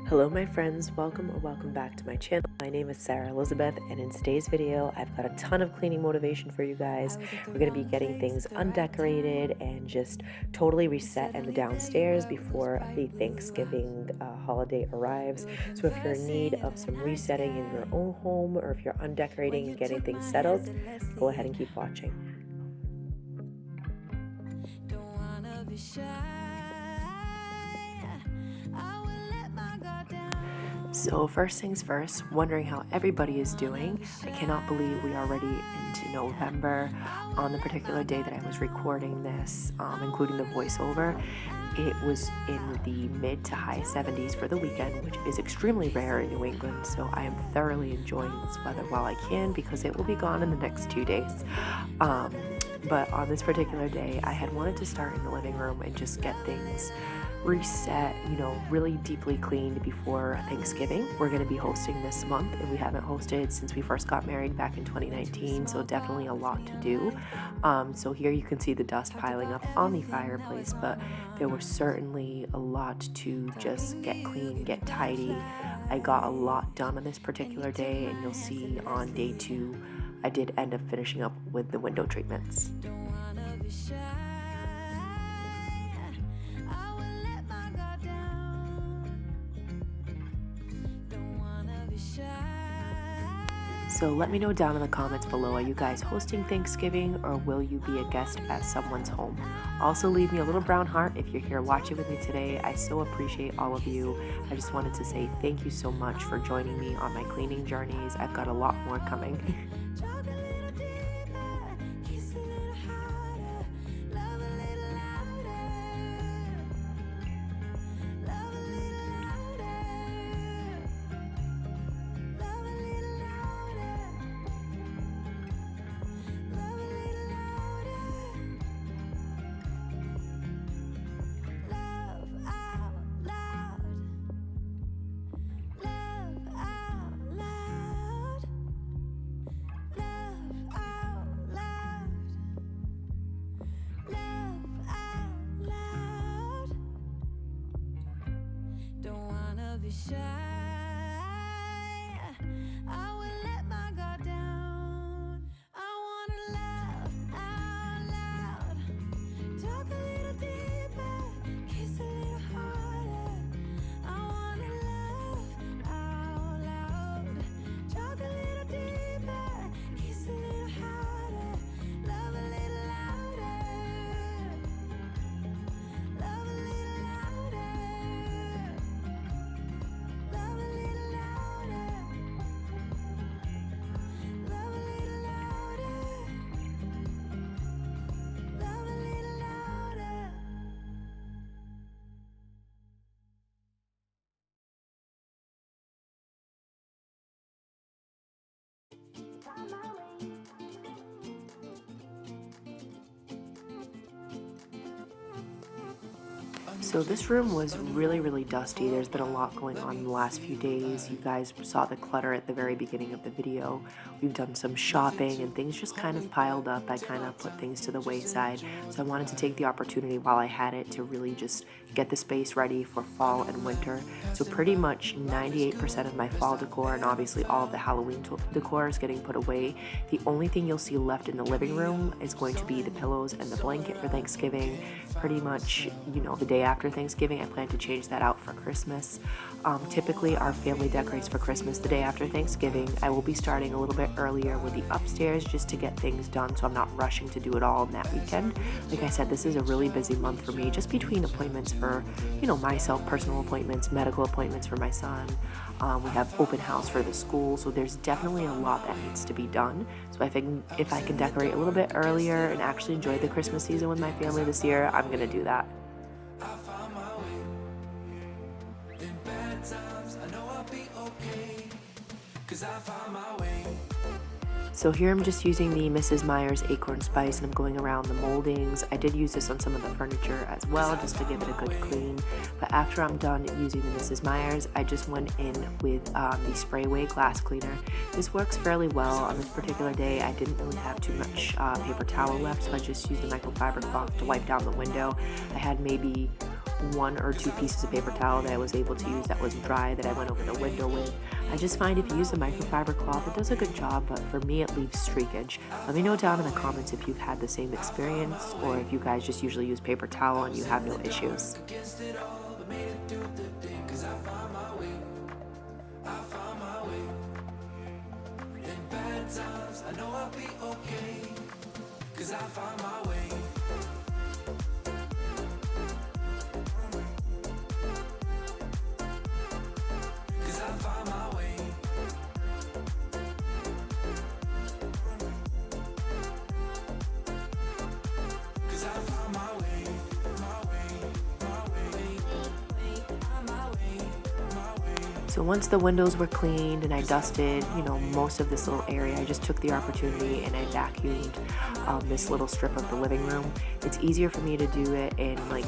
Hello my friends, welcome or welcome back to my channel. My name is SarahElizabeth, and in today's video I've got a ton of cleaning motivation for you guys. We're going to be getting things undecorated and just totally reset in the downstairs before the Thanksgiving holiday arrives. So if you're in need of some resetting in your own home, or if you're undecorating and getting things settled, go ahead and keep watching. So first things first, wondering how everybody is doing. I cannot believe we are already into November. On the particular day that I was recording this, including the voiceover, it was in the mid to high 70s for the weekend, which is extremely rare in New England. So I am thoroughly enjoying this weather while I can, because it will be gone in the next 2 days. But on this particular day, I had wanted to start in the living room and just get things reset, really deeply cleaned before Thanksgiving. We're going to be hosting this month, and we haven't hosted since we first got married back in 2019, so definitely a lot to do. So here you can see the dust piling up on the fireplace, but there was certainly a lot to just get clean, get tidy. I got a lot done on this particular day, and you'll see on day 2 I did end up finishing up with the window treatments. So let me know down in the comments below, are you guys hosting Thanksgiving, or will you be a guest at someone's home? Also leave me a little brown heart if you're here watching with me today. I so appreciate all of you. I just wanted to say thank you so much for joining me on my cleaning journeys. I've got a lot more coming. Shy, I will let my guard down. I wanna laugh out loud, talk a little deeper, kiss a little harder. I wanna laugh out loud, talk a little deeper, kiss a little harder, love a little louder, love a little louder. So this room was really dusty. There's been a lot going on in the last few days. You guys saw the clutter at the very beginning of the video. We've done some shopping and things just kind of piled up. I kind of put things to the wayside. So I wanted to take the opportunity while I had it to really just get the space ready for fall and winter. So pretty much 98% of my fall decor, and obviously all of the Halloween decor, is getting put away. The only thing you'll see left in the living room is going to be the pillows and the blanket for Thanksgiving. Pretty much, the day after Thanksgiving, I plan to change that out for Christmas. Typically our family decorates for Christmas the day after Thanksgiving. I will be starting a little bit earlier with the upstairs just to get things done, so I'm not rushing to do it all in that weekend. Like I said, this is a really busy month for me, just between appointments for myself, personal appointments, medical appointments for my son. We have open house for the school, so there's definitely a lot that needs to be done. So if I can decorate a little bit earlier and actually enjoy the Christmas season with my family this year, I'm gonna do that. So here I'm just using the Mrs. Meyer's Acorn Spice, and I'm going around the moldings. I did use this on some of the furniture as well, just to give it a good clean. But after I'm done using the Mrs. Meyer's, I just went in with the Spray Away glass cleaner. This works fairly well. On this particular day, I didn't really have too much paper towel left, so I just used the microfiber cloth to wipe down the window. I had maybe 1 or 2 pieces of paper towel that I was able to use that was dry that I went over the window with. I just find if you use a microfiber cloth, it does a good job, but for me it leaves streakage. Let me know down in the comments if you've had the same experience or if you guys just usually use paper towel and you have no issues. So once the windows were cleaned and I dusted, most of this little area, I just took the opportunity and I vacuumed this little strip of the living room. It's easier for me to do it in like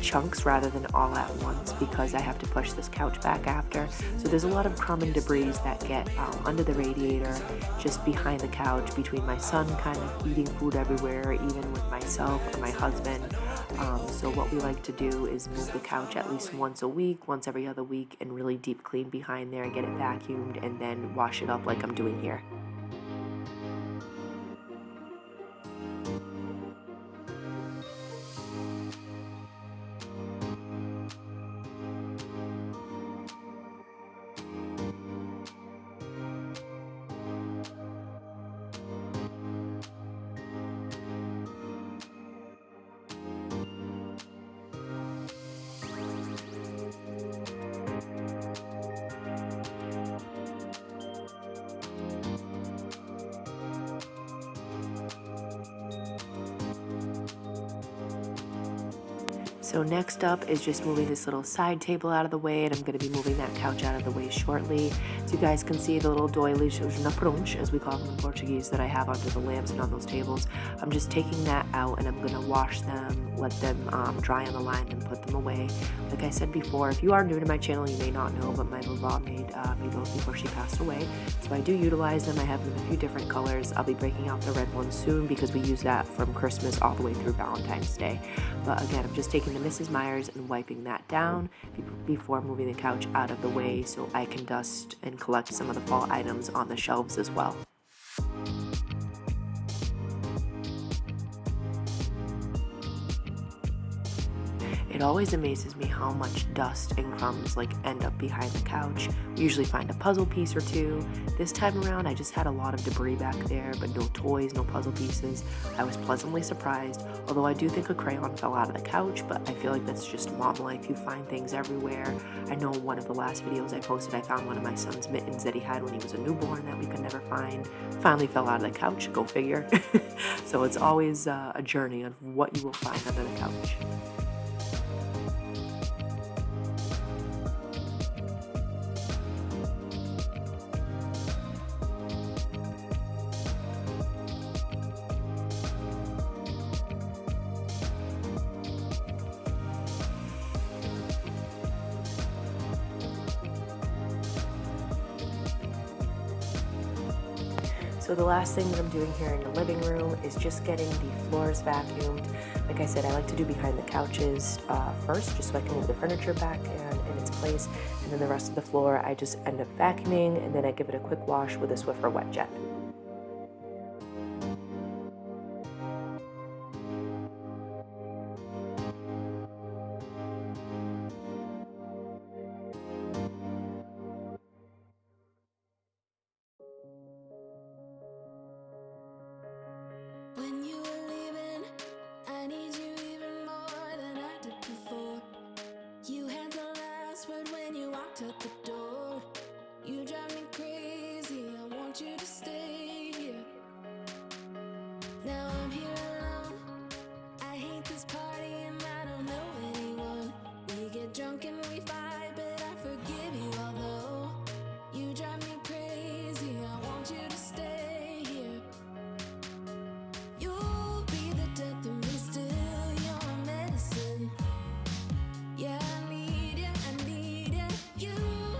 chunks rather than all at once because I have to push this couch back after. So there's a lot of crumb and debris that get under the radiator, just behind the couch, between my son kind of eating food everywhere, even with myself or my husband. So what we like to do is move the couch at least once a week, once every other week, and really deep clean behind there, get it vacuumed, and then wash it up like I'm doing here. So next up is just moving this little side table out of the way, and I'm going to be moving that couch out of the way shortly. So you guys can see the little doilies, na prancha, as we call them in Portuguese, that I have under the lamps and on those tables. I'm just taking that out and I'm going to wash them, let them dry on the line, and put them away. Like I said before, if you are new to my channel, you may not know, but my mom made me those before she passed away. So I do utilize them. I have them in a few different colors. I'll be breaking out the red one soon because we use that from Christmas all the way through Valentine's Day. But again, I'm just taking the Mrs. Myers and wiping that down before moving the couch out of the way so I can dust and collect some of the fall items on the shelves as well. It always amazes me how much dust and crumbs end up behind the couch. We usually find a puzzle piece or two. This time around I just had a lot of debris back there, but no toys, no puzzle pieces. I was pleasantly surprised, although I do think a crayon fell out of the couch, but I feel like that's just mom life. You find things everywhere. I know one of the last videos I posted, I found one of my son's mittens that he had when he was a newborn that we could never find. Finally fell out of the couch, go figure. So it's always a journey of what you will find under the couch. So the last thing that I'm doing here in the living room is just getting the floors vacuumed. Like I said, I like to do behind the couches first, just so I can move the furniture back and in its place. And then the rest of the floor, I just end up vacuuming, and then I give it a quick wash with a Swiffer wet jet. When you were leaving, I need you even more than I did before. You had the last word when you walked out the door. You drive me crazy, I want you to stay here. Now I'm here alone, I hate this party and I don't know anyone. We get drunk and we fight, but I forgive you although you drive me crazy, I want you to stay here. You'll be the death of me still, you're a medicine. Yeah, I need you, you.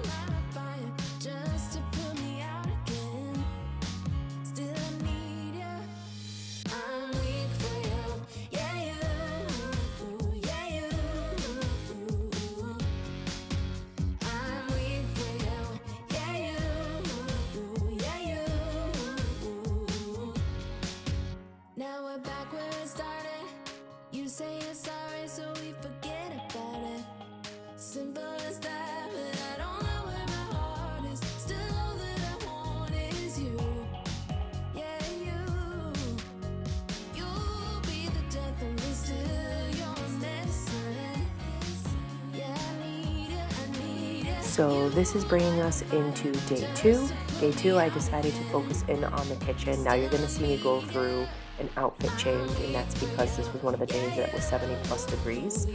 So this is bringing us into day two. Day two, I decided to focus in on the kitchen. Now you're gonna see me go through an outfit change, and that's because this was one of the days that was 70 plus degrees.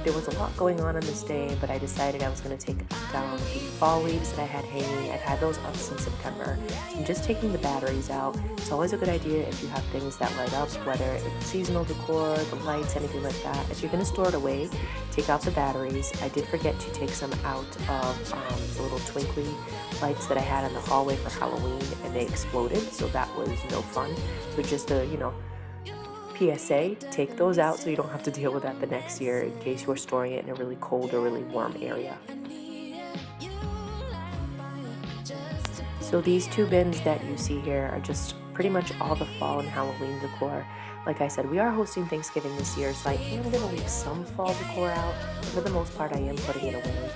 There was a lot going on this day, but I decided I was gonna take down the fall leaves that I had hanging. I've had those up since September. So I'm just taking the batteries out. It's always a good idea if you have things that light up, whether it's seasonal decor, the lights, anything like that. If you're gonna store it away, take out the batteries. I did forget to take some out of the little twinkly lights that I had in the hallway for Halloween, and they exploded, so that was no fun. So just a, PSA, take those out so you don't have to deal with that the next year in case you're storing it in a really cold or really warm area. So these two bins that you see here are just pretty much all the fall and Halloween decor. Like I said, we are hosting Thanksgiving this year, so I am going to leave some fall decor out, but for the most part I am putting it away.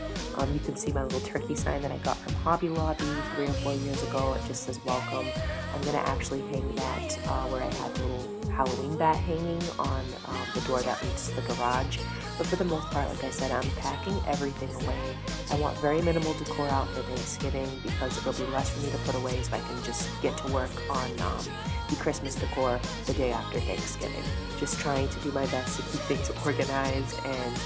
You can see my little turkey sign that I got from Hobby Lobby 3 or 4 years ago. It just says welcome. I'm going to actually hang that where I had the little Halloween bat hanging on the door that leads to the garage. But for the most part, like I said, I'm packing everything away. I want very minimal decor out for Thanksgiving because it'll be less for me to put away, so I can just get to work on the Christmas decor the day after Thanksgiving. Just trying to do my best to keep things organized and,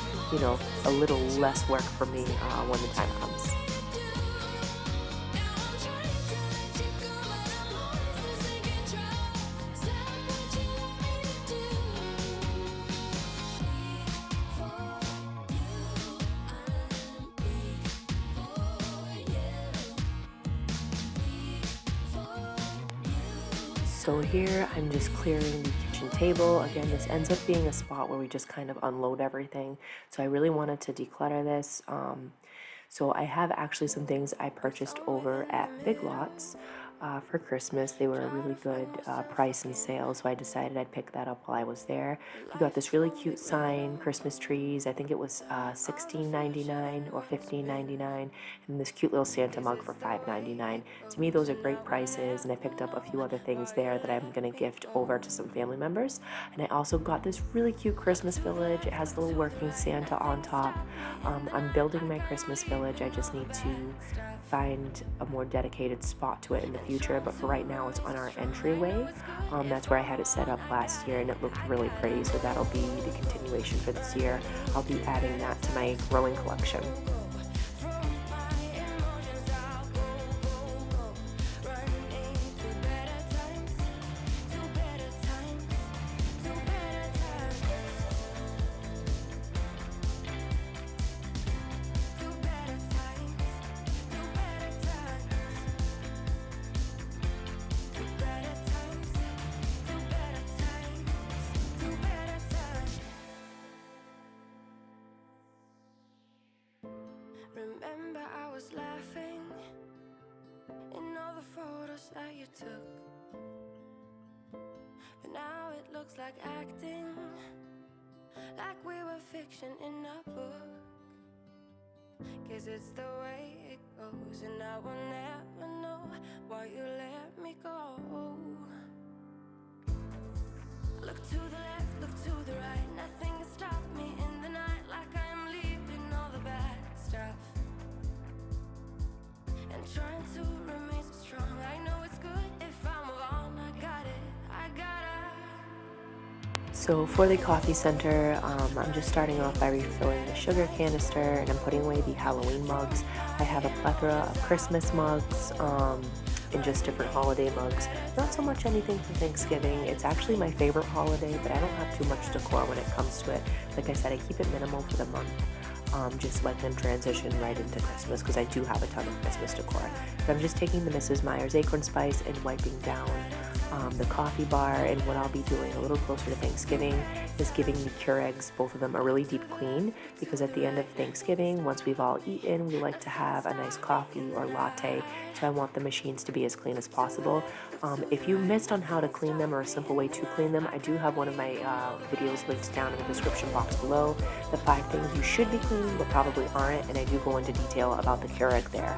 a little less work for me when the time comes. So here I'm just clearing the kitchen table. Again, this ends up being a spot where we just kind of unload everything. So I really wanted to declutter this. So I have actually some things I purchased over at Big Lots for Christmas. They were a really good price and sale, so I decided I'd pick that up while I was there. We got this really cute sign, Christmas trees. I think it was $16.99 or $15.99, and this cute little Santa mug for $5.99. To me, those are great prices, and I picked up a few other things there that I'm going to gift over to some family members. And I also got this really cute Christmas village. It has a little working Santa on top. I'm building my Christmas village. I just need to find a more dedicated spot to it in the future, but for right now it's on our entryway. That's where I had it set up last year, and it looked really pretty, so that'll be the continuation for this year. I'll be adding that to my growing collection. Remember I was laughing in all the photos that you took, but now it looks like acting, like we were fiction in a book. Guess it's the way it goes, and I will never know why you let me go. Look to the left, look to the right, nothing can stop me in the night, like I am leaving all the bad stuff and trying to remain so strong. I know it's good if I move on. I got it, I gotta. So for the coffee center, I'm just starting off by refilling the sugar canister, and I'm putting away the Halloween mugs. I have a plethora of Christmas mugs and just different holiday mugs. Not so much anything for Thanksgiving. It's actually my favorite holiday, but I don't have too much decor when it comes to it. Like I said, I keep it minimal for the month. Just let them transition right into Christmas, because I do have a ton of Christmas decor. But I'm just taking the Mrs. Meyer's Acorn Spice and wiping down the coffee bar, and what I'll be doing a little closer to Thanksgiving is giving the Keurigs, both of them, a really deep clean, because at the end of Thanksgiving, once we've all eaten, we like to have a nice coffee or latte, so I want the machines to be as clean as possible. If you missed on how to clean them or a simple way to clean them, I do have one of my videos linked down in the description box below, the 5 things you should be cleaning but probably aren't, and I do go into detail about the Keurig there.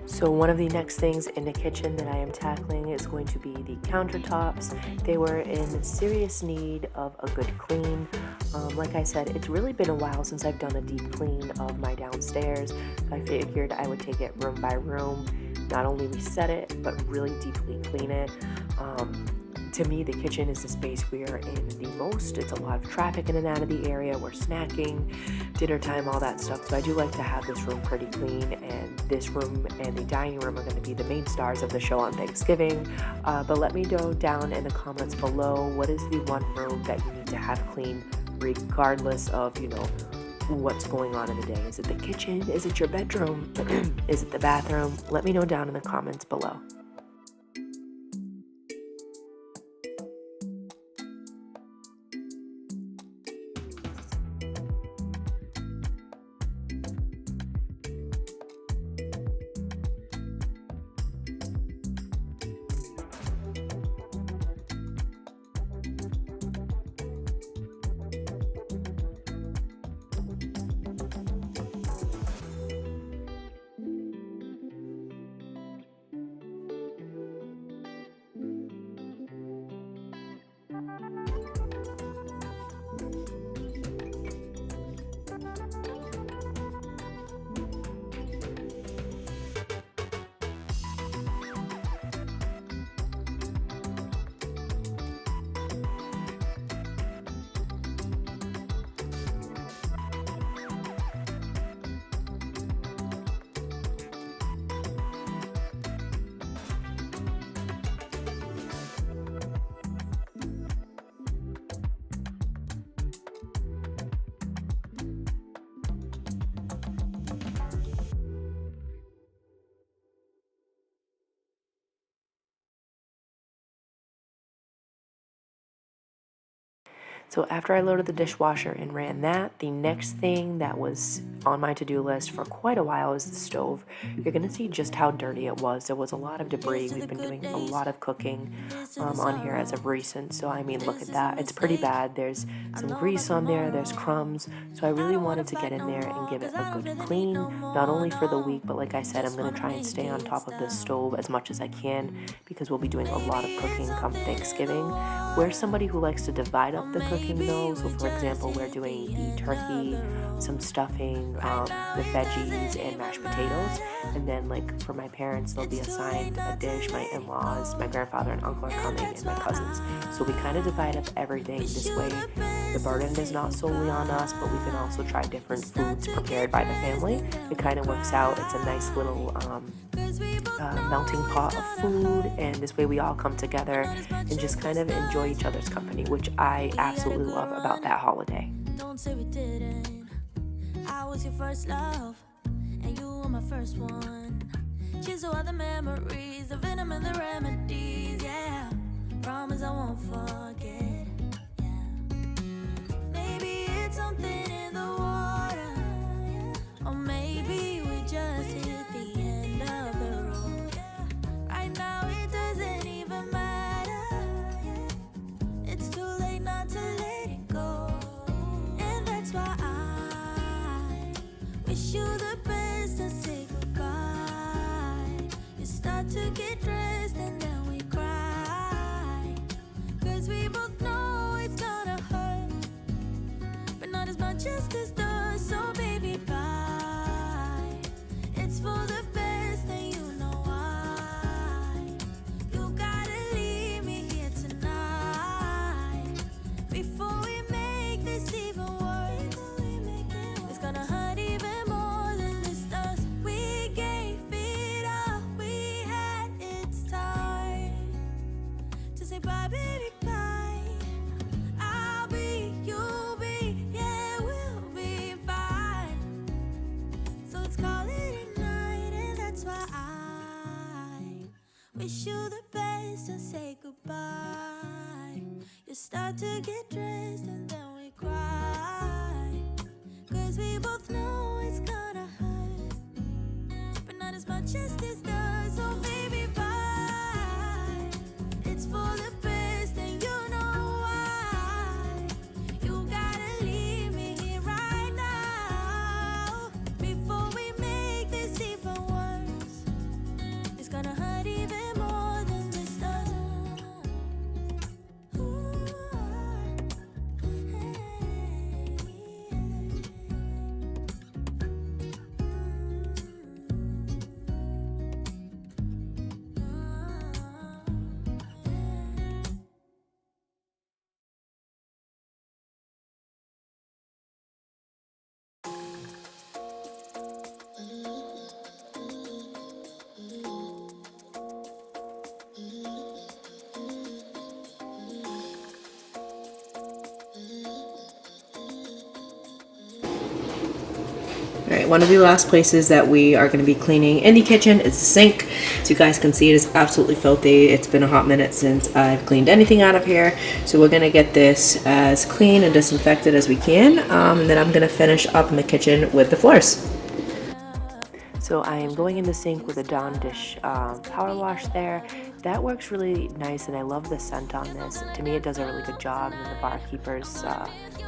So one of the next things in the kitchen that I am tackling is going to be the countertops. They were in serious need of a good clean. Like I said, it's really been a while since I've done a deep clean of my downstairs. So I figured I would take it room by room, not only reset it, but really deeply clean it. To me, the kitchen is the space we are in the most. It's a lot of traffic in and out of the area. We're snacking, dinner time, all that stuff. So I do like to have this room pretty clean, and this room and the dining room are going to be the main stars of the show on Thanksgiving. But let me know down in the comments below, what is the one room that you need to have clean regardless of, what's going on in the day? Is it the kitchen? Is it your bedroom? Is it the bathroom? Let me know down in the comments below. So after I loaded the dishwasher and ran that, the next thing that was on my to-do list for quite a while is the stove. You're going to see just how dirty it was. There was a lot of debris. We've been doing a lot of cooking on here as of recent. So I mean, look at that. It's pretty bad. There's some grease on there. There's crumbs. So I really wanted to get in there and give it a good clean, not only for the week, but like I said, I'm going to try and stay on top of this stove as much as I can because we'll be doing a lot of cooking come Thanksgiving. We're somebody who likes to divide up the cooking though. So for example, we're doing the turkey, some stuffing, the veggies, and mashed potatoes. And then like for my parents, they'll be assigned a dish. My in-laws, my grandfather and uncle are coming, and my cousins. So we kind of divide up everything. This way the burden is not solely on us, but we can also try different foods prepared by the family. It kind of works out. It's a nice little melting pot of food, and this way we all come together and just kind of enjoy each other's company, which I absolutely love about that holiday. Don't say we didn't. I was your first love, and you were my first one. Cheers to all the memories, the venom and the remedies, yeah. Promise I won't forget, yeah. Maybe it's something in the water, yeah. Or maybe we just hit the end of the road, yeah. Right now it doesn't even matter, yeah. It's too late not to let it go. And that's why I wish you the best and say goodbye. You start to get dressed and then we just as dust, so baby, bye. It's for the best, and you know why. You gotta leave me here tonight before we make this even worse. It's gonna hurt even more than this does. We gave it all we had. It's time to say bye, baby, bye. I'll be, you'll be, yeah, we'll be fine. So let's call it a night, and that's why I wish you the best and say goodbye. You start to get dressed and then we cry, 'cause we both know it's gonna hurt, but not as much as this does. So baby, bye. It's for the best, and you know why. You gotta leave me here right now before we make this even worse. It's gonna hurt even more than this does. Ooh, All right, one of the last places that we are going to be cleaning in the kitchen is the sink. As you guys can see, it is absolutely filthy. It's been a hot minute since I've cleaned anything out of here. So we're going to get this as clean and disinfected as we can. And then I'm going to finish up in the kitchen with the floors. So I am going in the sink with a Dawn dish power wash there. That works really nice, and I love the scent on this. To me, it does a really good job. And the barkeeper's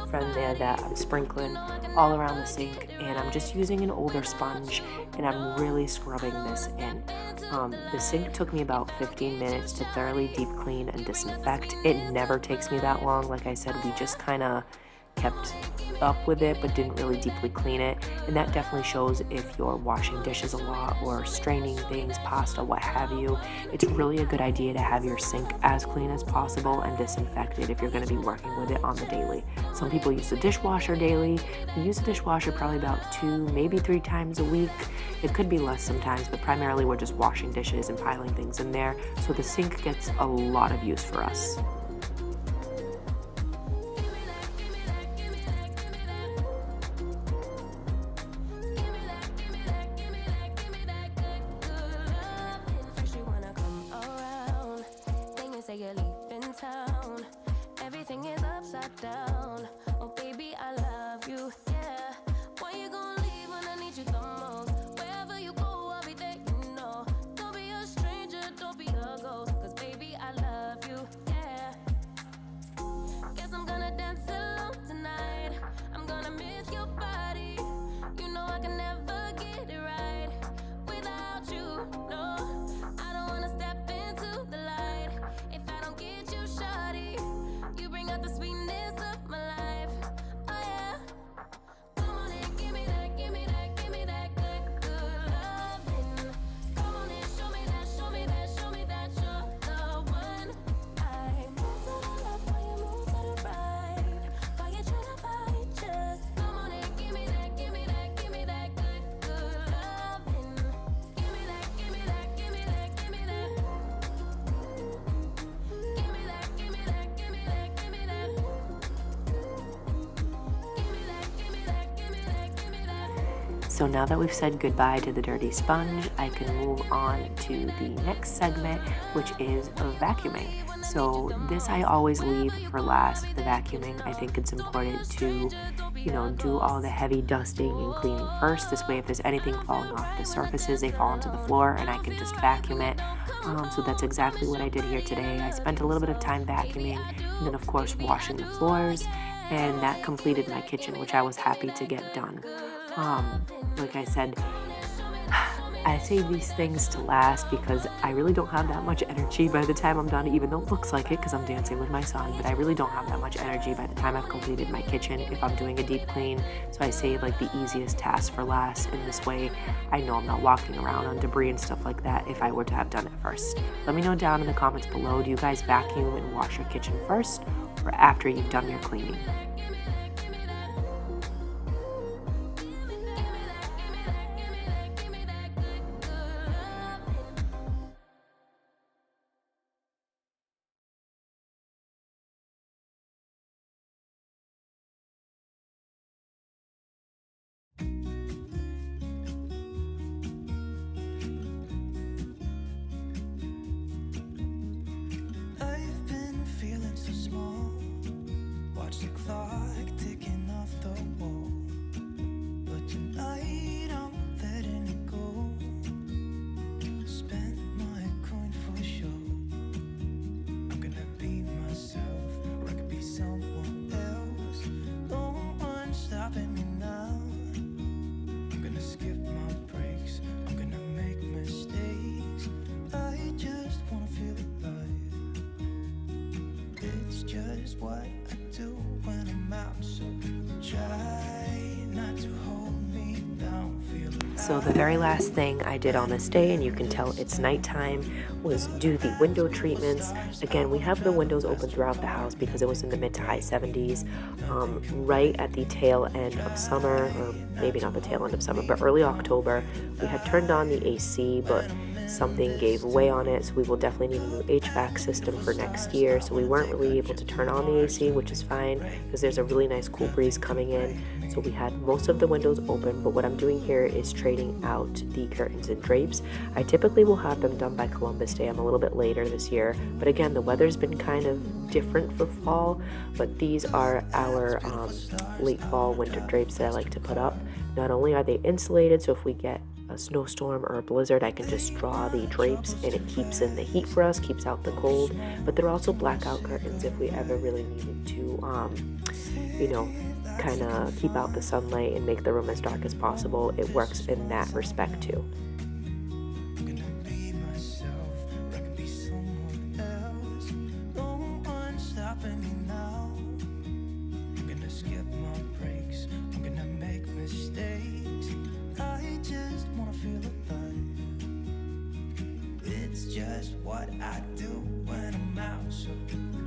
friend there that I'm sprinkling all around the sink, and I'm just using an older sponge, and I'm really scrubbing this in. The sink took me about 15 minutes to thoroughly deep clean and disinfect. It never takes me that long. Like I said, we just kind of kept up with it but didn't really deeply clean it, and that definitely shows if you're washing dishes a lot or straining things, pasta, what have you. It's really a good idea to have your sink as clean as possible and disinfected if you're going to be working with it on the daily. Some people use the dishwasher daily. We use the dishwasher probably about 2, maybe 3 times a week. It could be less sometimes, but primarily we're just washing dishes and piling things in there, so the sink gets a lot of use for us. You're leaving town, everything is upside down. Oh baby, I love you, yeah. Why you gonna leave when I need you the most? Wherever you go, I'll be there, you know. Don't be a stranger, don't be a ghost, 'cause baby, I love you, yeah. Guess I'm gonna dance alone tonight. I'm gonna miss your body. You know I can never get it right without you, no. I don't wanna step into the light if I don't get you, shawty. You bring out the sweetness of my life, oh yeah. Come on and give me that, give me that, give me that good, good loving. Come on and show me that, show me that, show me that you're the one. I move to the left while you move to the right. Why you tryna fight? Just come on and give me that, give me that, give me that good, good loving. Give me that, give me that, give me that, give me that. Give me that, give me that, give me that, give me that. Give me that, give me that, give me that, give me that. So now that we've said goodbye to the dirty sponge, I can move on to the next segment, which is vacuuming. So this I always leave for last, the vacuuming. I think it's important to, do all the heavy dusting and cleaning first. This way, if there's anything falling off the surfaces, they fall onto the floor and I can just vacuum it. So that's exactly what I did here today. I spent a little bit of time vacuuming and then of course washing the floors, and that completed my kitchen, which I was happy to get done. Like I said, I save these things to last because I really don't have that much energy by the time I'm done, even though it looks like it because I'm dancing with my son, but I really don't have that much energy by the time I've completed my kitchen if I'm doing a deep clean. So I save like the easiest tasks for last. In this way, I know I'm not walking around on debris and stuff like that if I were to have done it first. Let me know down in the comments below, do you guys vacuum and wash your kitchen first or after you've done your cleaning? I've been feeling so small. Watch the clock ticking off the wall. But tonight I'm letting it go. Spend my coin for sure. I'm gonna be myself, or I could be someone else. No one's stopping me now. I'm gonna skip my breaks. I'm gonna make mistakes. I just wanna feel alive. It's just what I do when I'm out, so try not to hold me down, feel alive. So the very last thing I did on this day, and you can tell it's nighttime, was do the window treatments. Again, we have the windows open throughout the house because it was in the mid to high 70s. Right at the tail end of summer, or maybe not the tail end of summer, but early October, we had turned on the AC, but something gave way on it, so we will definitely need a new HVAC system for next year. So we weren't really able to turn on the AC, which is fine because there's a really nice cool breeze coming in. So we had most of the windows open, but what I'm doing here is trading out the curtains and drapes. I typically will have them done by Columbus Day. I'm a little bit later this year, but again, the weather's been kind of different for fall, but these are our late fall winter drapes that I like to put up. Not only are they insulated, so if we get a snowstorm or a blizzard, I can just draw the drapes and it keeps in the heat for us, keeps out the cold. But they're also blackout curtains if we ever really needed to, you know, kind of keep out the sunlight and make the room as dark as possible. It works in that respect too. I'm gonna be myself, or I could be someone else. No one's stopping me now. I'm gonna skip my breaks. I'm gonna make mistakes. I just wanna feel alive. It's just what I do when I'm out, so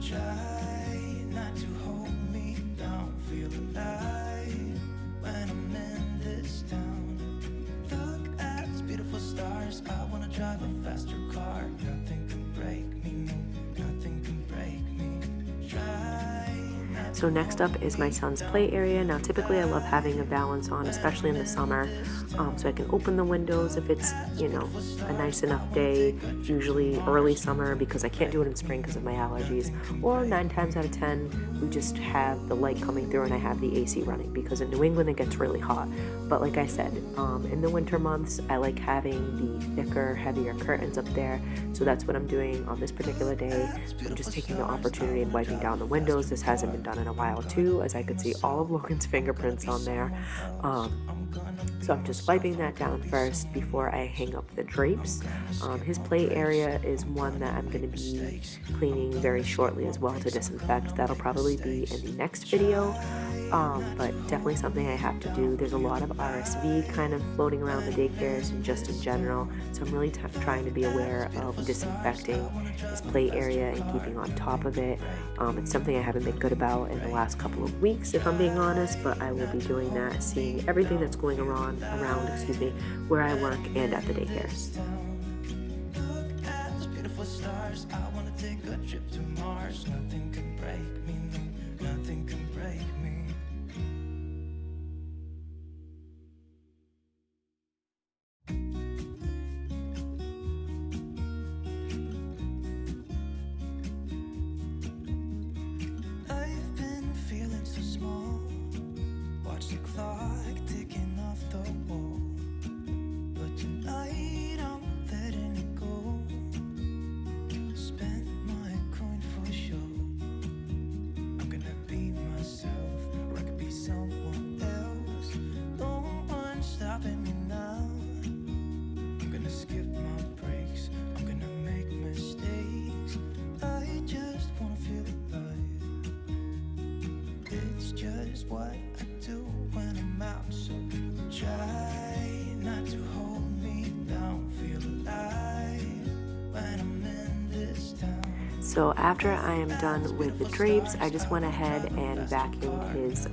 try not to hold me down. Feel alive when I'm in this town. Look at these beautiful stars. I wanna drive a faster car. Nothing can break me, no, nothing can break me. Try not to. So next up is my son's play area. Now typically I love having a valance on, especially in the summer, so I can open the windows if it's, you know, a nice enough day, usually early summer because I can't do it in spring because of my allergies, or 9 times out of 10 we just have the light coming through and I have the AC running because in New England it gets really hot. But like I said, in the winter months I like having the thicker, heavier curtains up there, so that's what I'm doing on this particular day. I'm just taking the opportunity and wiping down the windows. This hasn't been done in a while too, as I could see all of Logan's fingerprints on there. So I'm just wiping that down first before I hang up the drapes. His play area is one that I'm going to be cleaning very shortly as well to disinfect. That'll probably be in the next video, but definitely something I have to do. There's a lot of RSV kind of floating around the daycares and just in general, so I'm really trying to be aware of disinfecting his play area and keeping on top of it. It's something I haven't been good about in the last couple of weeks, if I'm being honest, but I will be doing that, seeing everything that's going around, where I work and at the daycares. Look at those beautiful stars. I wanna take a trip to Mars. Nothing can break me, no, nothing can break me. I've been feeling so small. Watch the clock ticking off the wall. But tonight I'm is what I do when I'm out. So try not to hold me down. Feel alive when I'm in this town. So after I am done with the drapes, I just went ahead and vacuumed his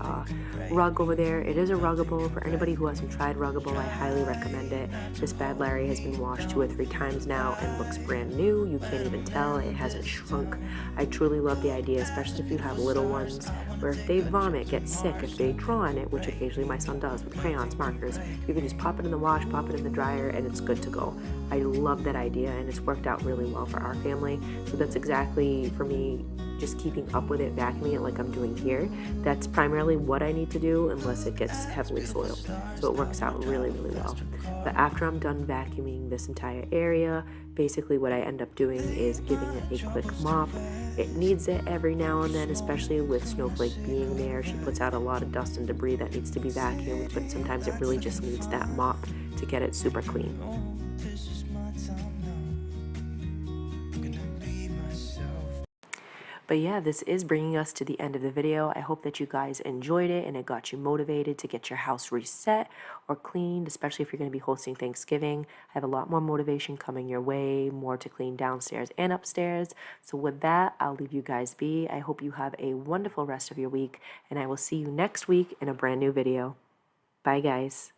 rug over there. It is a ruggable. For anybody who hasn't tried ruggable, I highly recommend it. This Bad Larry has been washed 2 or 3 times now and looks brand new. You can't even tell. It hasn't shrunk. I truly love the idea, especially if you have little ones, where if they vomit, get sick, if they draw on it, which occasionally my son does with crayons, markers, you can just pop it in the wash, pop it in the dryer, and it's good to go. I love that idea, and it's worked out really well for our family. So that's exactly, for me, just keeping up with it, vacuuming it like I'm doing here. That's primarily what I need to do unless it gets heavily soiled. So it works out really, really well. But after I'm done vacuuming this entire area, basically what I end up doing is giving it a quick mop. It needs it every now and then, especially with Snowflake being there. She puts out a lot of dust and debris that needs to be vacuumed, but sometimes it really just needs that mop to get it super clean. This is my time now. I'm gonna be myself. But yeah, this is bringing us to the end of the video. I hope that you guys enjoyed it and it got you motivated to get your house reset or cleaned, especially if you're going to be hosting Thanksgiving. I have a lot more motivation coming your way, more to clean downstairs and upstairs. So with that, I'll leave you guys be. I hope you have a wonderful rest of your week, and I will see you next week in a brand new video. Bye, guys.